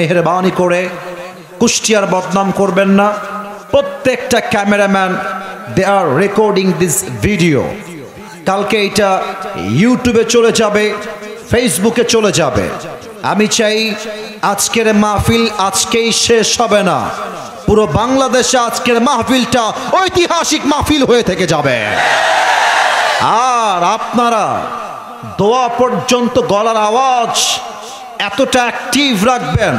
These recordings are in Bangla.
মেহেরবানি করে কুষ্টিয়ার বদনাম করবেন না। প্রত্যেকটা cameraman they are recording this video. কালকে এটা ইউটিউবে চলে যাবে, ফেসবুকে চলে যাবে। আমি চাই আজকের মাহফিল আজকেই শেষ হবে না, পুরো বাংলাদেশে আজকের মাহফিলটা ঐতিহাসিক মাহফিল হয়ে থেকে যাবে। আর আপনারা দোয়া পর্যন্ত গলার আওয়াজ এতটা অ্যাক্টিভ রাখবেন,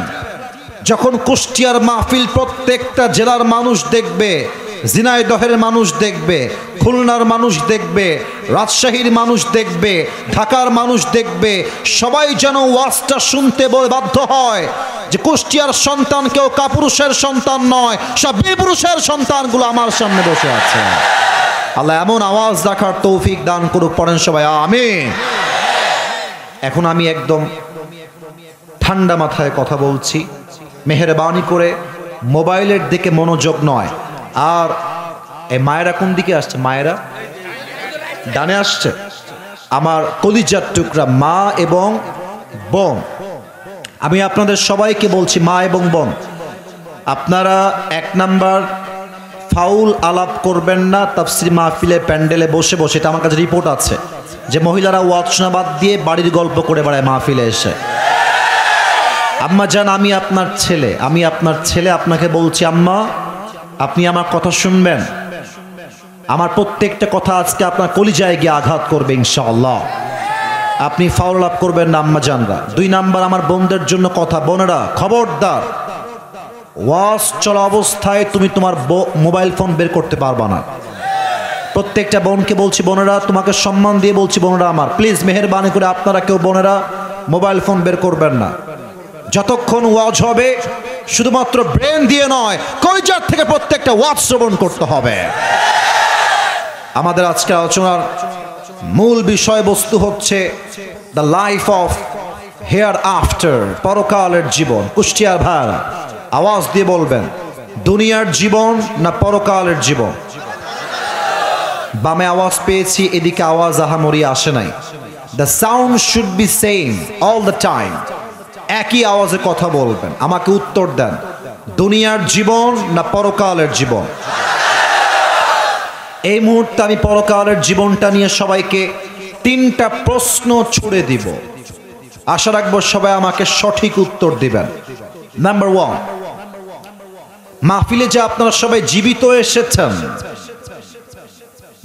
যখন কুষ্টিয়ার মাহফিল প্রত্যেকটা জেলার মানুষ দেখবে, ঝিনাইদহের মানুষ দেখবে, খুলনার মানুষ দেখবে, রাজশাহীর মানুষ দেখবে, ঢাকার মানুষ দেখবে, সবাই যেন ওয়াজটা শুনতে বাধ্য হয় যে কুষ্টিয়ার সন্তান কেউ কাপুরুষের সন্তান নয়, সব বীরপুরুষের সন্তানগুলো আমার সামনে বসে আছে। আল্লাহ এমন আওয়াজ রাখার তৌফিক দান করুক, পড়েন সবাই আমিন। এখন আমি একদম ঠান্ডা মাথায় কথা বলছি, মেহেরবানি করে মোবাইলের দিকে মনোযোগ নয়। আর এই মায়েরা কোন দিকে আসছে? মায়েরা ডানে আসছে। আমার কলিজার টুকরা মা এবং বোন, আমি আপনাদের সবাইকে বলছি, মা এবং বোন, আপনারা এক নাম্বার ফাউল আলাপ করবেন না তাফসীর মাহফিলে প্যান্ডেলে বসে বসে। এটা আমার কাছে রিপোর্ট আছে যে মহিলারা ওয়াজ শোনা বাদ দিয়ে বাড়ির গল্প করে বেড়ায় মাহফিলে এসে। আম্মা জান, আমি আপনার ছেলে, আপনাকে বলছি আম্মা, আপনি আমার কথা শুনবেন। আমার প্রত্যেকটা কথা আজকে আপনার কলিজায় গিয়ে আঘাত করবে ইনশাআল্লাহ। আপনি ফাউল আলাপ করবেন না আম্মা জানরা। দুই নাম্বার আমার বোনদের জন্য কথা, বোনেরা খবরদার, ওয়াজ চলা অবস্থায় তুমি তোমার মোবাইল ফোন বের করতে পারবা না। প্রত্যেকটা বোনকে বলছি, বোনেরা তোমাকে সম্মান দিয়ে বলছি, বোনেরা আমার প্লিজ মেহেরবানি করে আপনারা কেউ বোনেরা মোবাইল ফোন বের করবেন না। যতক্ষণ ওয়াজ হবে শুধুমাত্র ব্রেন দিয়ে নয়, কলিজার থেকে প্রত্যেকটা ওয়াজ শ্রবণ করতে হবে। আমাদের আজকে আলোচনার মূল বিষয়বস্তু হচ্ছে the life of hair after, পরকালের জীবন। কুষ্টিয়ার ভাইরা আওয়াজ দিয়ে বলবেন, দুনিয়ার জীবন না পরকালের জীবন? বামে আওয়াজ পেয়েছি, এদিকে আওয়াজ আহামরি আসে নাই। The sound should be same all the time. একই আওয়াজে কথা বলবেন, আমাকে উত্তর দেন, দুনিয়ার জীবন না পরকালের জীবন? এই মুহূর্তে আমি পরকালের জীবনটা নিয়ে সবাইকে তিনটা প্রশ্ন ছুড়ে দিব। আশা রাখবো সবাই আমাকে সঠিক উত্তর দিবেন। নাম্বার ওয়ান, মাহফিলে যে আপনারা সবাই জীবিত এসেছেন,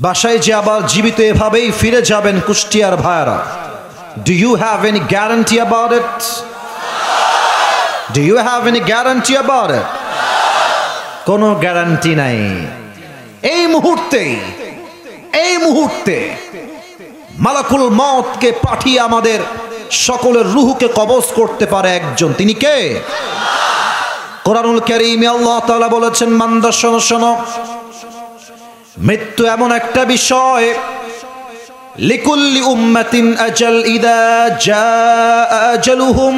বাসায় যে আবার জীবিত এভাবেই ফিরে যাবেন কুষ্টিয়ার ভাইয়ারা, do you have any guarantee about it? Do you have any guarantee about it? কোনো গ্যারান্টি নাই। এই মুহূর্তে মালাকুল মউতকে পাঠিয়ে আমাদের সকলের রূহকে কবজ করতে পারে একজন, তিনি কে? কোরআনুল কারীমে আল্লাহ তাআলা বলেছেন, বান্দা শোনো শোনো, মৃত্যু এমন একটা বিষয়, লিকুল্লি উম্মাতিন আজাল, ইদা জাআ আজালুহুম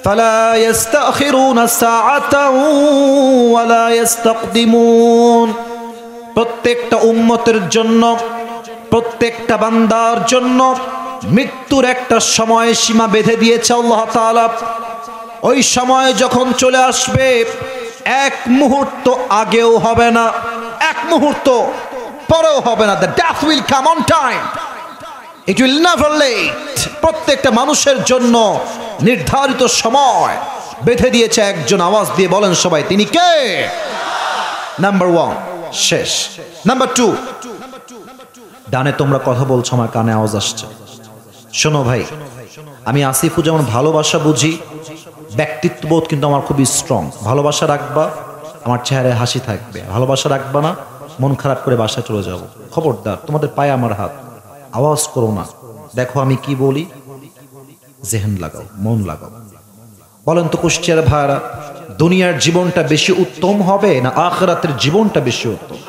ফালা ইস্তাখিরুনা সাআতাও ওয়ালা ইস্তাকদিমুন। প্রত্যেকটা উম্মতের জন্য, প্রত্যেকটা বান্দার জন্য মৃত্যুর একটা সময় সীমা বেঁধে দিয়েছে আল্লাহ তাআলা। ওই সময় যখন চলে আসবে, এক মুহূর্ত আগেও হবে না, এক মুহূর্ত পরেও হবে না। The death will come on time. It will never late. প্রত্যেকটা মানুষের জন্য নির্ধারিত সময় বেঁধে দিয়েছে একজন। আওয়াজ দিয়ে বলেন সবাই, তিনি কে? নাম্বার ওয়ান শেষ। নাম্বার টু, ডানে তোমরা কথা বলছো, আমার কানে আওয়াজ আসছে। শোনো ভাই, আমি আসিফু যেমন ভালোবাসা বুঝি, ব্যক্তিত্ববোধ কিন্তু আমার খুবই স্ট্রং। ভালোবাসা রাখবা, আমার চেহারায় হাসি থাকবে। ভালোবাসা রাখবা না, মন খারাপ করে বাসায় চলে যাব। খবরদার, তোমাদের পায়ে আমার হাত, আওয়াজ করো না। দেখো আমি কি বলি, জেহেন লাগাও, মন লাগাও। বলেন তো কুষ্টিয়ার ভাইরা, দুনিয়ার জীবনটা বেশি উত্তম হবে না আখিরাতের জীবনটা বেশি উত্তম?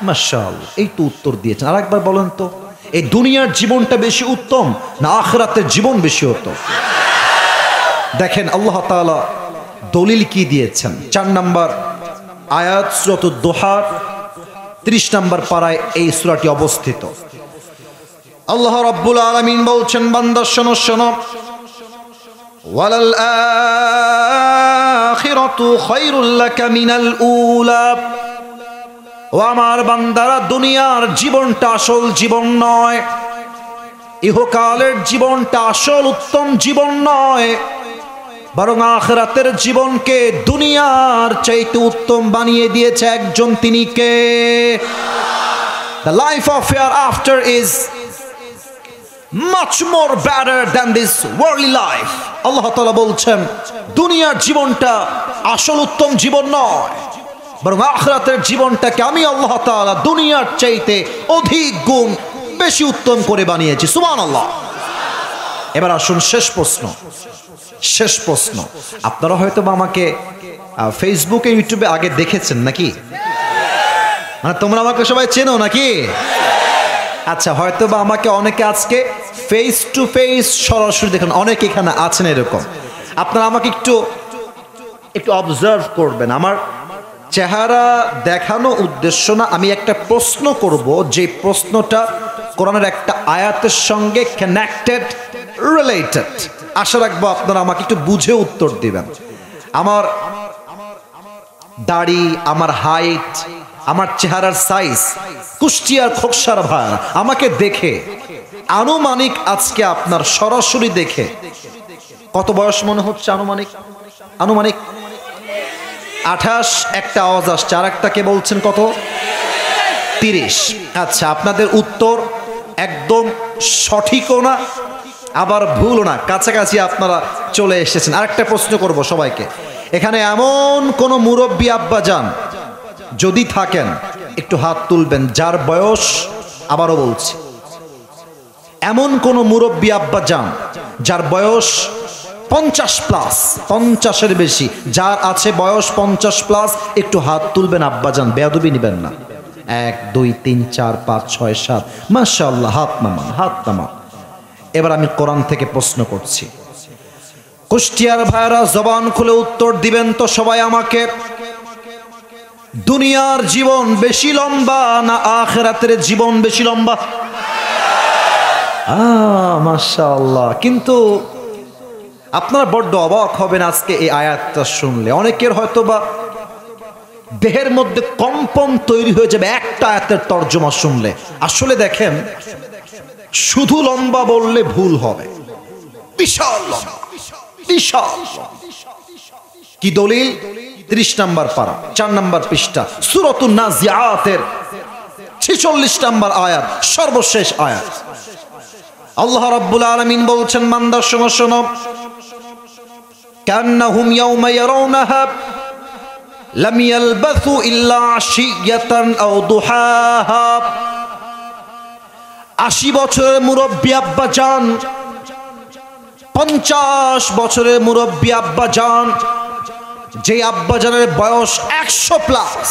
মাশাআল্লাহ, এই তো উত্তর দিয়েছেন। আরেকবার বলেন তো, এই দুনিয়ার জীবনটা বেশি উত্তম না আখিরাতের জীবন বেশি উত্তম? দেখেন আল্লাহ তাআলা দলিল কি দিয়েছেন। 4 নম্বর আয়াত সূরাতুদ দোহার 30 নম্বর পারায় এই সূরাটি অবস্থিত। আল্লাহ রাব্বুল আলামিন বলছেন, বান্দা শোনো শোনো, ওয়ালাল আখিরাতু খায়রুল লাকা মিনাল উলা। ও আমার বান্দারা, দুনিয়ার জীবনটা আসল জীবন নয়, ইহকালের জীবনটা আসল উত্তম জীবন নয়, বরং আখিরাতের জীবনকে দুনিয়ার চাইতে উত্তম বানিয়ে দিয়েছে একজন, তিনি কে? The life of hereafter is much more better than this worldly life. আল্লাহ তাআলা বলছেন দুনিয়ার জীবনটা আসল উত্তম জীবন নয়, বরং আখিরাতের জীবনটাকে আমি আল্লাহ তাআলা দুনিয়ার চাইতে অধিক গুণ বেশি উত্তম করে বানিয়েছি। সুবহানাল্লাহ। এবার আসুন শেষ প্রশ্ন। আপনারা হয়তো বা আমাকে ফেসবুকে ইউটিউবে আগে দেখেছেন নাকি? মানে তোমরা আমাকে সবাই চেনো নাকি? আচ্ছা, হয়তো বা আমাকে অনেকে আজকে ফেস টু ফেস সরাসরি দেখেন, অনেকে এখানে আছেন এরকম। আপনারা আমাকে একটু অবজার্ভ করবেন। আমার চেহারা দেখানো উদ্দেশ্য না, আমি একটা প্রশ্ন করব, যে প্রশ্নটা কোরআনের একটা আয়াতের সঙ্গে কানেক্টেড, রিলেটেড। আশা রাখবো আপনারা আমাকে একটু বুঝে উত্তর দিবেন। আমার দাড়ি, আমার হাইট, আমার চেহারার সাইজ, কুষ্টিয়ার খোকসার ভাইরা আমাকে দেখে আনুমানিক আজকে আপনার সরাসরি দেখে কত বয়স মনে হচ্ছে? আনুমানিক 28। একটা আওয়াজ আসছে, আর একটা কে বলছেন কত? 30। আচ্ছা, আপনাদের উত্তর একদম সঠিকও না আবার ভুলও না, কাছাকাছি আপনারা চলে এসেছেন। আরেকটা প্রশ্ন করব সবাইকে, এখানে এমন কোন মুরব্বী আব্বা যান যদি থাকেন একটু হাত তুলবেন, যার বয়স, আবারও বলছি, এমন কোন মুরব্বী আব্বা যান যার বয়স 50+, 50-এর বেশি, যার আছে বয়স 50+, একটু হাত তুলবেন আব্বাজান, বেয়াদবি নিবেন না। 1 2 3 4 5 6 7, মাশাআল্লাহ, হাত নামান। এবার আমি কোরআন থেকে প্রশ্ন করছি, কুষ্টিয়ার ভাইরা জবান খুলে উত্তর দিবেন তো সবাই আমাকে। দুনিয়ার জীবন বেশি লম্বা না আখিরাতের জীবন বেশি লম্বা? মাশাআল্লাহ। কিন্তু আপনারা বড্ড অবাক হবেন আজকে এই আয়াতটা শুনলে। অনেকের হয়তো বা দেহের মধ্যে কম্পন তৈরি হয়ে যাবে একটা আয়াতের তর্জমা শুনলে। আসলে দেখেন, শুধু লম্বা বললে ভুল হবে, বিশাল লম্বা, বিশাল। কি দলিল? 30 নম্বর পারা, 4 নম্বর পৃষ্ঠা, সূরাতুন নাজিআতের 46 নম্বর আয়াত, সর্বশেষ আয়াত। আল্লাহ রাব্বুল আলামিন বলছেন, বান্দা শোনো শোনো, কান্নাহুম ইয়াওমা ইয়ারাউনাহা লাম ইয়ালবাসু ইল্লা আশিয়াতান আও দুহাহা। 80 বছরের মুরব্বী আব্বা যান, 50 বছরের মুরব্বী আব্বা যান, যে আব্বা জানের বয়স 100+,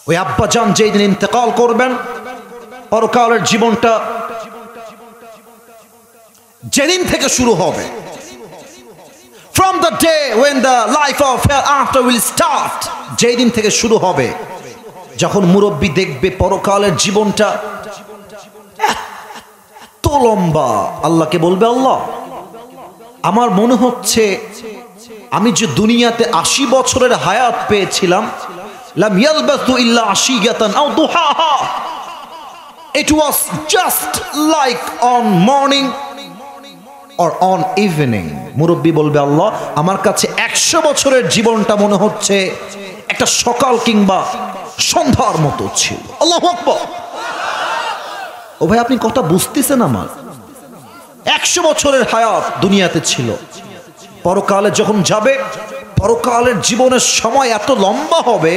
ওই আব্বা যান যেই দিন ইন্তেকাল করবেন, পরকালের জীবনটা যেদিন থেকে শুরু হবে, from the day when the life of hereafter will start, যেই দিন থেকে শুরু হবে, যখন মুরব্বী দেখবে পরকালের জীবনটা এত লম্বা, আল্লাহকে বলবে, আল্লাহ, আমার মনে হচ্ছে আমি যে দুনিয়াতে 80 বছরের হায়াত পেয়েছিলাম, লাম ইয়ালবাসু ইল্লা আশিয়াতান আও দুহাহা, it was just like on morning or on evening. মুরব্বী বলবে, আল্লাহ, আমার কাছে 100 বছরের জীবনটা মনে হচ্ছে একটা সকাল কিংবা সন্ধ্যার মতো ছিল। আল্লাহু আকবার। ও ভাই, আপনি কথা বুঝতেছেন? আমার 100 বছরের হায়াত দুনিয়াতে ছিল, পরকালে যখন যাবে, পরকালের জীবনের সময় এত লম্বা হবে,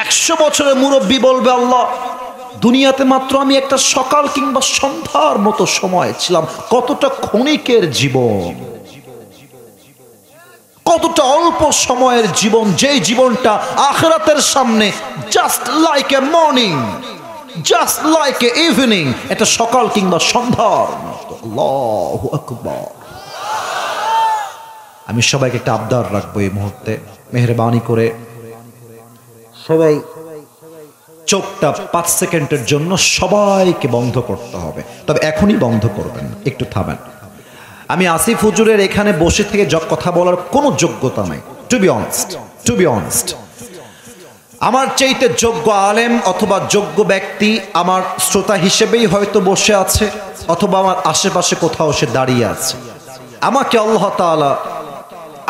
100 বছরের মুরব্বী বলবে, আল্লাহ, দুনিয়াতে মাত্র আমি একটা সকাল কিংবা সন্ধ্যার মতো সময় ছিলাম। কতটা ক্ষণিকের জীবন, কতটা অল্প সময়ের জীবন, যেই জীবনটা আখিরাতের সামনে just like a morning, just like a evening, এটা সকাল কিংবা সন্ধ্যার মতো। আল্লাহু আকবার। আমি সবাইকে একটা আবদার রাখবো এই মুহূর্তে, মেহেরবানি করে সবাই চোখটা 5 সেকেন্ডের জন্য সবাইকে বন্ধ করতে হবে, তবে এখনই বন্ধ করবেন, একটু থামেন। আমি আসিফ হুজুরের এখানে বসে থেকে কথা বলার কোনো যোগ্যতা নাই, টু বি অনেস্ট। আমার চাইতে যোগ্য আলেম অথবা যোগ্য ব্যক্তি আমার শ্রোতা হিসেবেই হয়তো বসে আছে, অথবা আমার আশেপাশে কোথাও সে দাঁড়িয়ে আছে। আমাকে আল্লাহ তাআলা,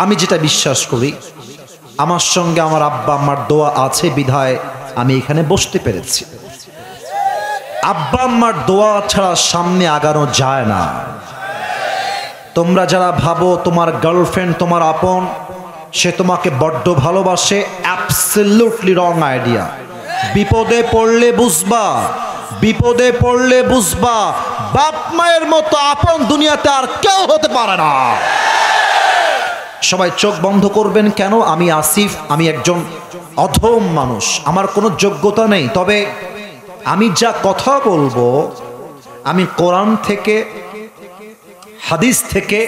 আমি যেটা বিশ্বাস করি, আমার সঙ্গে আমার আব্বা আম্মার দোয়া আছে বিধায় আমি এখানে বসতে পেরেছি। আব্বা আম্মার দোয়া ছাড়া সামনে আগানো যায় না। তোমরা যারা ভাবো তোমার গার্লফ্রেন্ড তোমার আপন, সে তোমাকে বড্ড ভালোবাসে, অ্যাবসলিউটলি রং আইডিয়া। বিপদে পড়লে বুঝবা বাপ মায়ের মতো আপন দুনিয়াতে আর কেউ হতে পারে না। সবাই চোখ বন্ধ করবেন। কেন? আমি আসিফ, আমি একজন অধম মানুষ, আমার কোনো যোগ্যতা নেই। তবে আমি যা কথা বলবো, আমি কোরআন থেকে, হাদিস থেকে,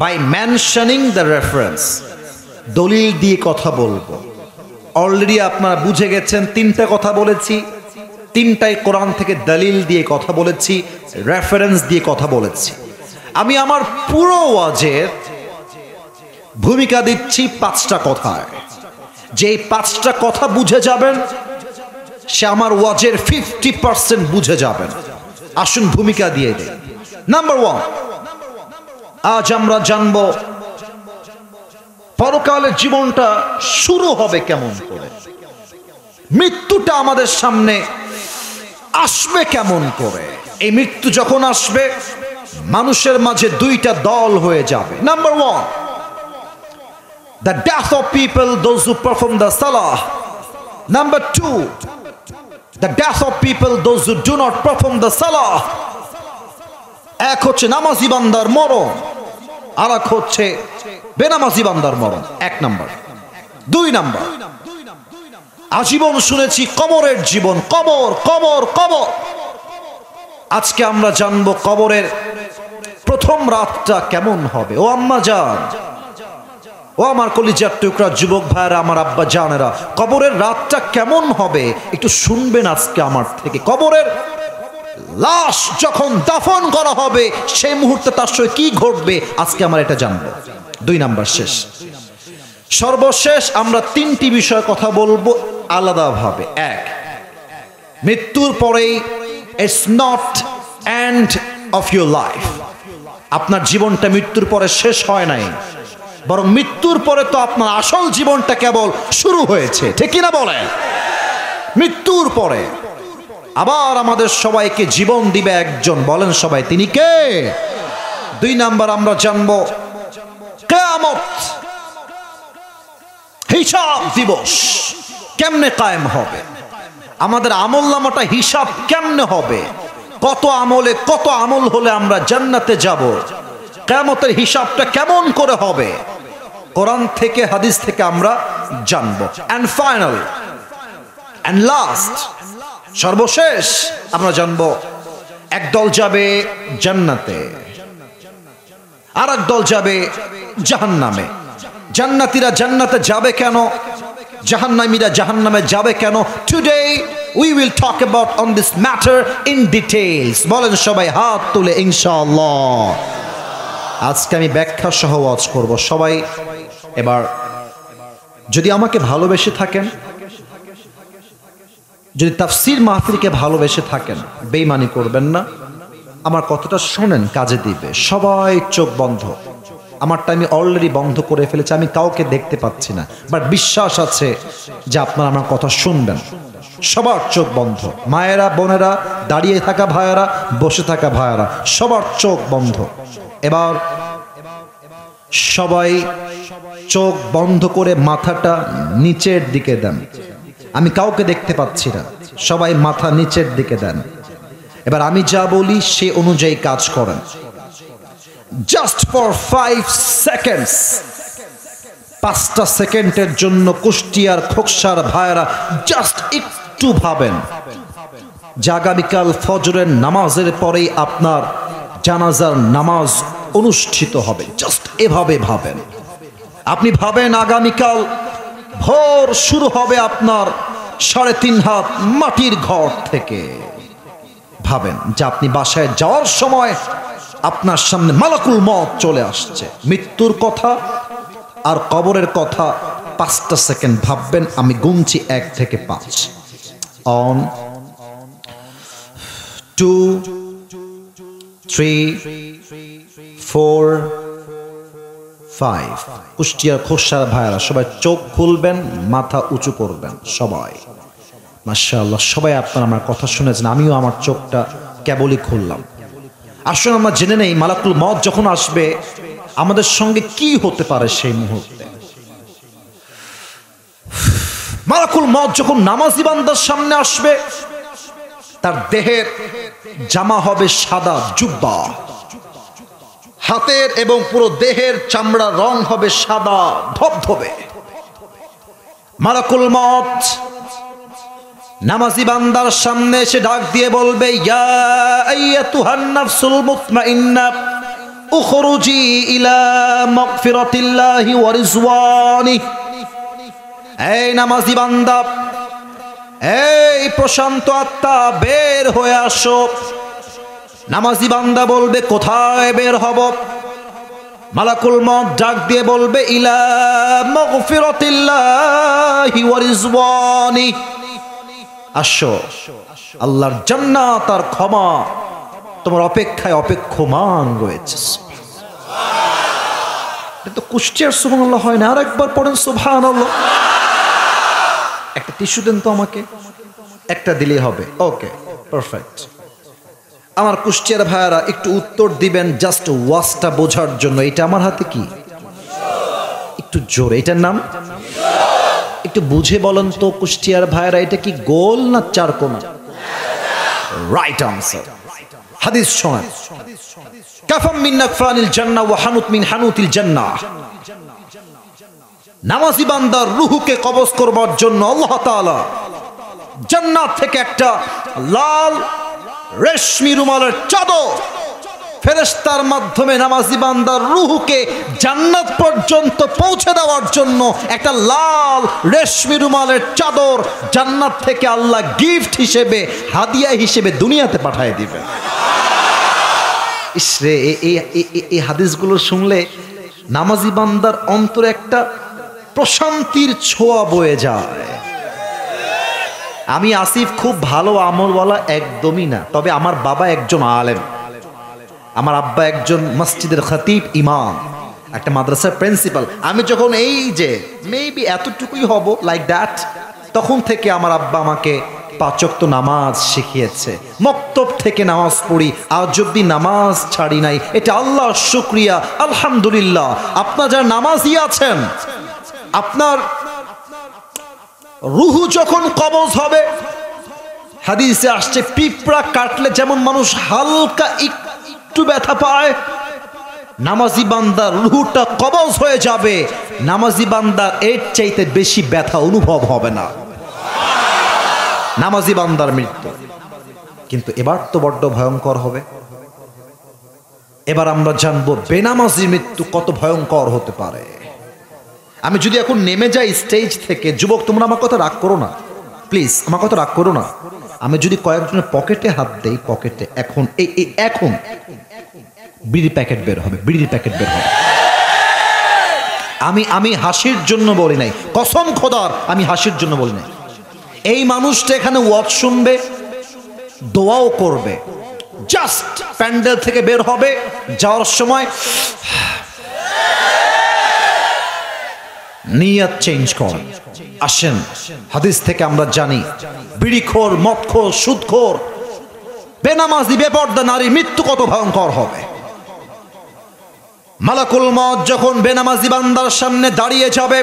বাই মেনশনিং দ্য রেফারেন্স, দলিল দিয়ে কথা বলবো। অলরেডি আপনারা বুঝে গেছেন, তিনটা কথা বলেছি, তিনটাই কোরআন থেকে দলিল দিয়ে কথা বলেছি, রেফারেন্স দিয়ে কথা বলেছি। আমি আমার পুরো ওয়াজের ভূমিকা দিচ্ছি 5টা কথায়। যেই 5টা কথা বুঝে যাবেন, সে আমার ওয়াজের 50% বুঝে যাবেন। আসুন ভূমিকা দিয়ে দেই। নাম্বার 1, আজ আমরা জানবো পরকালের জীবনটা শুরু হবে কেমন করে, মৃত্যুটা আমাদের সামনে আসবে কেমন করে। এই মৃত্যু যখন আসবে, মানুষের মাঝে 2টা দল হয়ে যাবে। Number 1, the death of people, those who perform the salah. Number 2, the death of people, those who do not perform the salah. এক হচ্ছে নামাজি বান্দার মরণ, আর এক হচ্ছে বেনামাজি বান্দার মরণ। 1 নাম্বার। 2 নাম্বার, আজীবন শুনেছি কবরের জীবন, কবর কবর কবর। আজকে আমরা জানবো কবরের প্রথম রাতটা কেমন হবে। ও আম্মা জান, ও আমার কলিজার টুকরা যুবক ভাইরা, আমার আব্বা জানেরা, কবরের রাতটা কেমন হবে একটু শুনবেন আজকে আমার থেকে। কবরের লাশ যখন দাফন করা হবে, সেই মুহূর্তে তার সঙ্গে কি ঘটবে আজকে আমরা এটা জানবো। 2 নাম্বার শেষ। সর্বশেষ আমরা 3টি বিষয়ে কথা বলবো আলাদাভাবে। 1, মৃত্যুর পরেই it's not end of your life. আপনার জীবনটা মৃত্যুর পরে শেষ হয় নাই, বরং মৃত্যুর পরে তো আপনার আসল জীবনটা কেবল শুরু হয়েছে। ঠিক কিনা বলেন? মৃত্যুর পরে আবার আমাদের সবাইকে জীবন দিবে একজন, বলেন সবাই তিনি কে? 2 নাম্বার আমরা জানবো কিয়ামত, হিসাব দিবস কেমনে কায়েম হবে, আমাদের আমলনামাটা হিসাব কেমনে হবে, কত আমল হলে আমরা জান্নাতে যাব, কিয়ামতের হিসাবটা কেমন করে হবে, কোরআন থেকে হাদিস থেকে আমরা জানবো। এন্ড ফাইনাল এন্ড লাস্ট, সর্বশেষ আমরা জানবো একদল যাবে জান্নাতে, আর একদল যাবে জাহান্নামে। জান্নাতীরা জান্নাতে যাবে কেন, জাহান্নামীরা জাহান্নামে যাবে কেন? Today we will talk about on this matter in details. বলেন সবাই হাত তুলে ইনশাআল্লাহ। আজকে আমি ব্যাখ্যা সহ ওয়াজ করব। সবাই এবার যদি আমাকে ভালোবেসে থাকেন, যদি তাফসীর মাহফিলকে ভালোবেসে থাকেন, বেঈমানি করবেন না, আমার কথাটা শোনেন, কাজে দিবে। সবাই চোখ বন্ধ। আমারটা আমি অলরেডি বন্ধ করে ফেলেছি, আমি কাউকে দেখতে পাচ্ছি না, বাট বিশ্বাস আছে যে আপনারা আমার কথা শুনবেন। সবার চোখ বন্ধ, মায়েরা, বোনেরা, দাঁড়িয়ে থাকা ভাইয়েরা, বসে থাকা ভাইয়েরা, সবার চোখ বন্ধ। এবার সবাই চোখ বন্ধ করে মাথাটা নিচের দিকে দেন। আমি কাউকে দেখতে পাচ্ছি না, সবাই মাথা নিচের দিকে দেন। এবার আমি যা বলি সে অনুযায়ী কাজ করেন। জাস্ট ফর 5 সেকেন্ডস, 5টা সেকেন্ডের জন্য কুষ্টিয়ার খোকসার ভাইয়েরা জাস্ট একটু ভাবেন যে আগামীকাল ফজরের নামাজের পরেই আপনার জানাজার নামাজ অনুষ্ঠিত হবে। জাস্ট এভাবে ভাবেন। আপনি ভাবেন আগামীকাল ভোর শুরু হবে আপনার 3.5 হাত মাটির ঘর থেকে। ভাবেন যে আপনি বাসায় যাওয়ার সময় আপনার সামনে মালাকুল মউত চলে আসছে, মৃত্যুর কথা আর কবরের কথা 5টা সেকেন্ড ভাববেন। আমি গুনছি 1 থেকে 5। অন 2 3 4 5। কুষ্টিয়ার খোসার ভাইরা সবাই চোখ খুলবেন, মাথা উঁচু করবেন সবাই। মাশাআল্লাহ, সবাই আপনারা আমার কথা শুনেছেন, আমিও আমার চোখটা কেবলই খুললাম। আসলে আমরা জেনে নেই মালাকুল মউত যখন আসবে আমাদের সঙ্গে কি হতে পারে সেই মুহূর্তে। মালাকুল মউত যখন নামাজি বান্দার সামনে আসবে, তার দেহের জামা হবে সাদা জুব্বা, হাতের এবং পুরো দেহের চামড়ার রং হবে সাদা ধবধবে। মালাকুল মউত নামাজি বান্দার সামনে এসে ডাক দিয়ে বলবে, ইয়া আইয়াতুহান নাফসুল মুতমাইন্না উখরুজি ইলা মাগফিরাতিল্লাহি ওয়া রিজওয়ানি। এই নামাজি বান্দা, এই প্রশান্ত আত্মা, বের হয়ে আসো। নামাজি বান্দা বলবে, কোথায় বের হব? মালাকুল মউত ডাক দিয়ে বলবে, ইলা মাগফিরাতিল্লাহি ওয়া রিজওয়ানি। আসো, আল্লাহর জান্নাত আর ক্ষমা তোমার অপেক্ষায় অপেক্ষমান রয়েছে। এটা তো কুষ্টিয়ার সুবহানাল্লাহ হয় না, আরেকবার পড়েন সুবহানাল্লাহ। একটা টিস্যু দেন তো আমাকে, একটা দিলেই হবে। ওকে, পারফেক্ট। আমার কুষ্টিয়ার ভাইয়ারা একটু উত্তর দিবেন জাস্ট ওয়াজটা বোঝার জন্য। এটা আমার হাতে কি? একটু জোরে, এটার নাম একটু বুঝে বলেন তো কুষ্টিয়ার ভাইয়ারা, এটা কি গোল না চারকোনা? Right answer. হাদিস শোনেন, কাফাম মিন নাকফানিল জান্নাহ ওয়া হানুত মিন হানুতিল জান্নাহ। নামাজি বান্দার রূহকে কবজ করবার জন্য আল্লাহ তাআলা জান্নাত থেকে একটা লাল রেশমি রুমালের চাদর ফেরেশতার মাধ্যমে নামাজি বান্দার রূহকে জান্নাত পর্যন্ত পৌঁছে দেওয়ার জন্য একটা লাল রেশমি রুমালের চাদর জান্নাত থেকে আল্লাহ গিফট হিসেবে, হাদিয়া হিসেবে দুনিয়াতে পাঠিয়ে দিবেন। ইসরে, এই হাদিসগুলো শুনলে নামাজি বান্দার অন্তরে একটা প্রশান্তির ছোঁয়া বয়ে যায়। আমি আসিফ খুব ভালো আমলওয়ালা একদমই না, তবে আমার বাবা একজন আলেম, আমার আব্বা একজন মসজিদের খতিব, ইমাম, একটা মাদ্রাসার প্রিন্সিপাল। আমি যখন এই যে মেবি এতটুকুই হব লাইক দ্যাট, তখন থেকে আমার আব্বা আমাকে 5 ওয়াক্ত নামাজ শিখিয়েছে। মক্তব থেকে নামাজ পড়ি, আজ অব্দি নামাজ ছাড়ি নাই। এটা আল্লাহর শুকরিয়া, আলহামদুলিল্লাহ। আপনার যারা নামাজি আছেন, আপনার রুহু যখন কবজ হবে, হাদিসে আসছে পিঁপড়া কাটলে যেমন মানুষ হালকা একটু ব্যথা পায়, নামাজি বান্দার রুহুটা কবজ হয়ে যাবে, নামাজি বান্দার এর চাইতে বেশি ব্যথা অনুভব হবে না। নামাজি বান্দার মৃত্যু কিন্তু এবার তো বড্ড ভয়ঙ্কর হবে। এবার আমরা জানবো বেনামাজির মৃত্যু কত ভয়ঙ্কর হতে পারে। আমি যদি এখন নেমে যাই স্টেজ থেকে, যুবক তোমরা আমার কথা রাগ করো না প্লিজ, আমার কথা রাগ করো না। আমি যদি কয়েকজনের পকেটে হাত দেই, পকেটে এখন এখন বিড়ি প্যাকেট বের হবে, বিড়ির প্যাকেট বের হবে। আমি হাসির জন্য বলি নাই, কসম খোদার আমি হাসির জন্য বলি নাই। এই মানুষটা এখানে ওয়াজ শুনবে, দোয়াও করবে, জাস্ট প্যান্ডেল থেকে বের হবে, যাওয়ার সময় নিয়ত চেঞ্জ করেন। আসেন, হাদিস থেকে আমরা জানি বিড়িখোর, মদখোর, সুদখোর, বেনামাজি, বেপর্দা নারী মৃত্যু কত ভয়ঙ্কর হবে। মালাকুল মউত যখন বেনামাজি বান্দার সামনে দাঁড়িয়ে যাবে,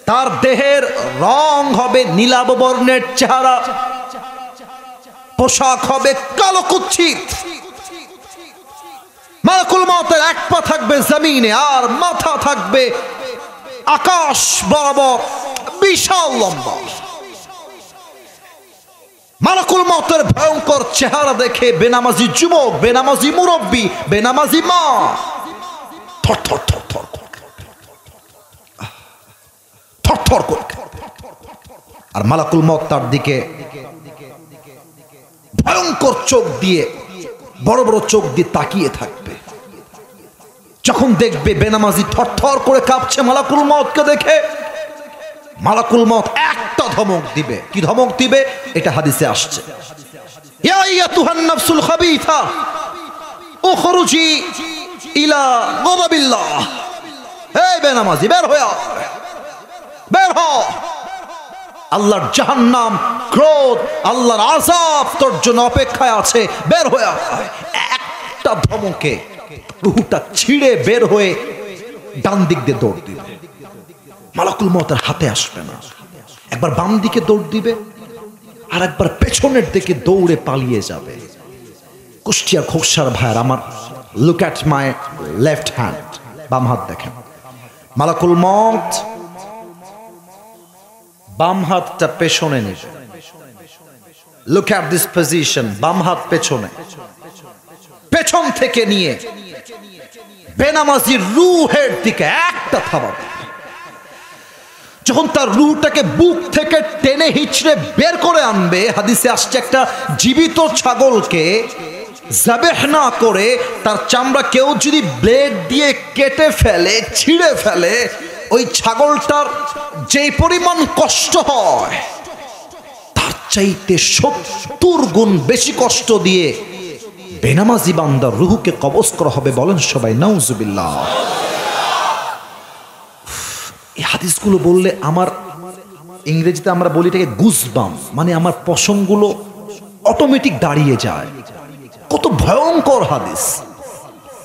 তার দেহের রং হবে নীলাভ বর্ণের চেহারা, পোশাক হবে কালো কুৎসিত। মালাকুল মউতের এক পা থাকবে জমিনে আর মাথা থাকবে আকাশ বরাবর, বিশাল লম্বা। মালাকুল মউতের ভয়ঙ্কর চেহারা দেখে বেনামাজি যুবক, বেনামাজি মুরব্বী, বেনামাজি মা থর থর থর থর থর থর করে। আর মালাকুল মউত তার দিকে ভয়ঙ্কর চোখ দিয়ে, বড় বড় চোখ দিয়ে তাকিয়ে থাকবে। যখন দেখবে বেনামাজি থরথর করে কাঁপছে মালাকুল মউতকে দেখে, মালাকুল মউত একটা ধমক দিবে। কি ধমক দিবে? এটা হাদিসে আসছে, ইয়া আইয়াতুহান নাফসুল খাবিথা উখরুজি ইলা গাদাবিল্লাহ। হে বেনামাজি, বের হয়ে আয়, বের হ। আল্লাহর জাহান্নাম, ক্রোধ, আল্লাহর আযাব তোর জন্য অপেক্ষায় আছে, বের হয়ে আয়। একটা ধমকে রূহটা ছিঁড়ে বের হয়ে ডান দিক দিয়ে দৌড় দিবে। মালাকুল মউতের হাতে আসবে না। একবার বাম দিকে দৌড় দিবে, আর একবার পেছনের দিকে দৌড়ে পালিয়ে যাবে। কুষ্টিয়ার খোকসার ভাইয়ের আমার, look at my left hand, বাম হাত দেখেন। মালাকুল মউত বাম হাতটা পেছনে নেবে। লুক অ্যাট দিস পজিশন, বাম হাত পেছনে, পেছন থেকে নিয়ে বেনামাজির রূহের দিকে একটা থাবাবে। যখন তার রূহটাকে বুক থেকে টেনে হিচড়ে বের করে আনবে, হাদিসে আসছে একটা জীবিত ছাগলকে যাবেহ না করে তার চামড়া কেউ যদি ব্লেড দিয়ে কেটে ফেলে, ছিঁড়ে ফেলে, ওই ছাগলটার যেই পরিমাণ কষ্ট হয় তার চাইতে 70 গুণ বেশি কষ্ট দিয়ে বেনামাজি বান্দার রূহকে কবজ করা হবে। বলেন সবাই নাউজুবিল্লাহ। এই হাদিসগুলো বললে আমার, ইংরেজিতে আমরা বলি এটাকে গুজবাম, মানে আমার পশমগুলো অটোমেটিক দাঁড়িয়ে যায়। কত ভয়ঙ্কর হাদিস।